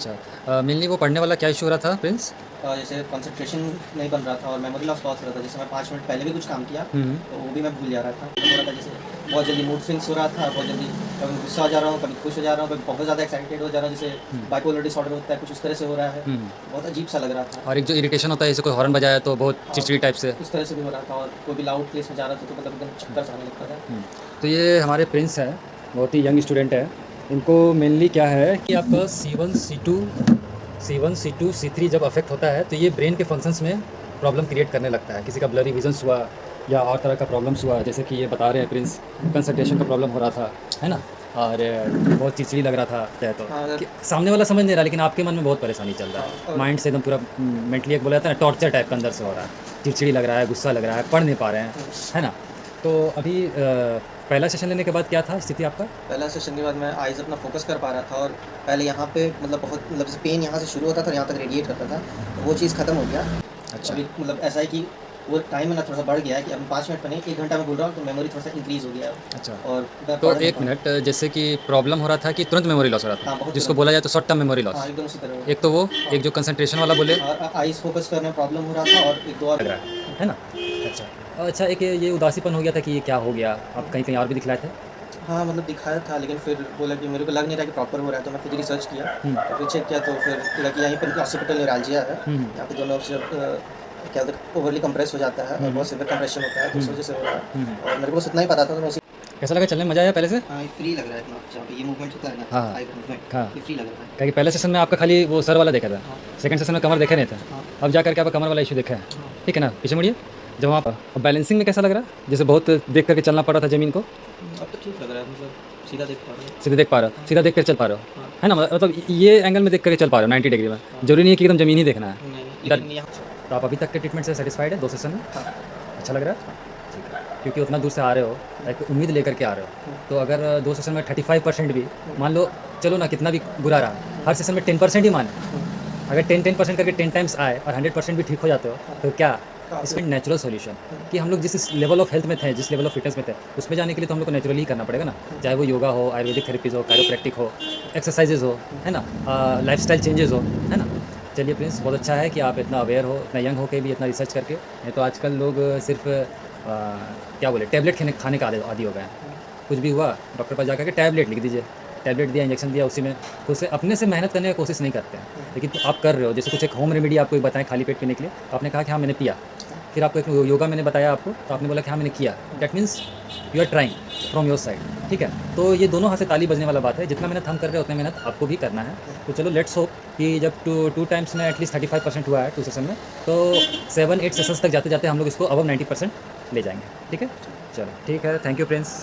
अच्छा, मेनली वो पढ़ने वाला क्या इशू हो रहा था प्रिंस? जैसे कंसंट्रेशन नहीं बन रहा था और मेमोरी लॉस बहुत हो रहा था। जैसे मैं 5 मिनट पहले भी कुछ काम किया तो वो भी मैं भूल जा रहा था। हो रहा था जैसे बहुत जल्दी मूड स्विंग्स हो रहा था, बहुत जल्दी कभी गुस्सा हो जा रहा हूँ, कभी खुश हो जा रहा हूँ, कभी बहुत ज़्यादा एक्साइटेड हो जा रहा हूँ, जैसे बाइपोलर डिसऑर्डर होता है, कुछ उस तरह से हो रहा है। बहुत अजीब सा लग रहा था। और एक जो इरिटेशन होता है, जैसे कोई हॉर्न बजाया तो बहुत चिड़चिड़ी टाइप से। उस तरह से भी हो रहा था और कोई भी लाउड प्लेस में जा रहा था तो मतलब एकदम चक्कर सा आने लगता था। तो ये हमारे प्रिंस है, बहुत ही यंग स्टूडेंट है। इनको मेनली क्या है कि आपका C1 C2 C3 जब अफेक्ट होता है तो ये ब्रेन के फंक्शंस में प्रॉब्लम क्रिएट करने लगता है। किसी का ब्लरी विजन्स हुआ या और तरह का प्रॉब्लम्स हुआ, जैसे कि ये बता रहे हैं प्रिंस, कंसंट्रेशन का प्रॉब्लम हो रहा था, है ना, और बहुत चिड़चिड़ी लग रहा था चाहे तो कि सामने वाला समझ नहीं रहा, लेकिन आपके मन में बहुत परेशानी चल रहा है। माइंड से एकदम पूरा मेंटली एक बोला जाता है ना, टॉर्चर टाइप का अंदर से हो रहा है, चिड़चिड़ी लग रहा है, गुस्सा लग रहा है, पढ़ नहीं पा रहे हैं, है ना। तो अभी पहला सेशन लेने के बाद क्या था स्थिति आपका? पहला सेशन के बाद मैं आइज़ अपना फोकस कर पा रहा था और पहले यहाँ पे मतलब बहुत मतलब जैसे पेन यहाँ से शुरू होता था और यहाँ तक रेडिएट करता था, तो वो चीज़ ख़त्म हो गया। अच्छा। अभी मतलब ऐसा है कि वो टाइम है ना थोड़ा सा बढ़ गया है कि अब 5 मिनट में नहीं 1 घंटा में बोल रहा हूँ तो मेमोरी थोड़ा सा इंक्रीज़ हो गया है। अच्छा, और मैं तो पढ़ नहीं एक पा रहा। मिनट, जैसे कि प्रॉब्लम हो रहा था कि तुरंत मेमोरी लॉस हो रहा हाँ, था, बहुत जिसको तुरंत। बोला जाए तो शॉर्ट टर्म मेमोरी हाँ, लॉस। एकदम उसी तरह हो एक तो वो, एक जो कंसंट्रेशन वाला बोले गया। और आइज़ फोकस करने में प्रॉब्लम हो रहा था और एक दो और लग रहा है ना। अच्छा अच्छा, एक ये उदासीपन हो गया था कि ये क्या हो गया, आप कहीं कहीं और भी दिखलाए थे? हाँ, मतलब दिखाया था लेकिन फिर बोला कि मेरे को लग नहीं रहा कि प्रॉपर हो रहा है तो मैं खुद ही रिसर्च किया। तो फिर चेक किया तो फिर लगा कि यहीं पर ऑक्सीपिटल न्यूरैल्जिया है। यहाँ पे दोनों से क्या होता है ओवरली कंप्रेस हो जाता है और बहुत सीवियर कंप्रेशन होता है तो उस वजह से हो रहा है। और मेरे को बस इतना ही पता था तो मैं उसी। कैसा लगा, चलने में मज़ा आया पहले से? हाँ, ये फ्री लग रहा है इतना जहाँ पे ये मूवमेंट होता है ना, हाँ, आई मूवमेंट, हाँ। ये फ्री लग रहा है। क्या कि पहले सेशन में आपका खाली वो सर वाला देखा था, सेकंड सेशन में कमर देखे नहीं था, हाँ। अब जा करके आपका कमर वाला इशू देखा है, ठीक है ना। पीछे मुड़िए। जब आप बैलेंसिंग में कैसा लग रहा है, जैसे बहुत देख करके चलना पड़ रहा था ज़मीन को, अब तो ठीक लग रहा है, मतलब सीधा देख पा रहा हूँ। सीधे देख पा रहे हो, सीधा देख कर चल पा रहे हो, हाँ। है ना, मतलब ये एंगल में देख करके चल पा रहे हो 90 डिग्री में। जरूरी नहीं है कि एकदम ज़मीन ही देखना है। नहीं, लेकिन यहाँ तो आप अभी तक के ट्रीटमेंट से सेटिस्फाइड है 2 सेशन में? हाँ। अच्छा लग रहा है? ठीक है, क्योंकि उतना दूर से आ रहे हो, एक उम्मीद लेकर के आ रहे हो, तो अगर 2 सेशन में 35% भी मान लो, चलो ना कितना भी बुरा रहा, हर सेशन में 10% ही माने, अगर 10% करके 10 टाइम्स आए और 100% भी ठीक हो जाते हो, तो क्या इसमें नेचुरल सॉल्यूशन कि हम लोग जिस लेवल ऑफ हेल्थ में थे, जिस लेवल ऑफ फिटनेस में थे, उसमें जाने के लिए तो हम लोग को नेचुरली ही करना पड़ेगा ना। चाहे वो योगा हो, आयुर्वेदिक थेरेपीज़ हो, कायरोप्रैक्टिक हो, एक्सरसाइजेज हो, है ना, लाइफस्टाइल चेंजेस हो, है ना। चलिए प्रिंस, बहुत अच्छा है कि आप इतना अवेयर हो, इतना यंग होकर भी इतना रिसर्च करके। नहीं तो आजकल लोग सिर्फ क्या बोले, टैबलेट खाने का आदी हो गए हैं। कुछ भी हुआ डॉक्टर पास जाकर के टैबलेट लिख दीजिए, टैबलेट दिया, इंजेक्शन दिया, उसी में खुद से अपने से मेहनत करने की कोशिश नहीं करते हैं। लेकिन तो आप कर रहे हो, जैसे कुछ एक होम रेमेडी आपको बताएं खाली पेट पीने के लिए, आपने कहा कि हाँ मैंने पिया, फिर आपको एक योगा मैंने बताया आपको, तो आपने बोला कि हाँ मैंने किया। That means you are trying from your side, ठीक है। तो ये दोनों हाथ से ताली बजने वाला बात है, जितना मेहनत हम कर रहे हैं उतना मेहनत आपको भी करना है। तो चलो लेट्स होप कि जब टू टाइम्स में एटलीस्ट 35% हुआ है 2 सेशन में, तो 7-8 सेशंस तक जाते जाते हम लोग इसको अबव 90% ले जाएंगे, ठीक है। चलो ठीक है, थैंक यू प्रिंस।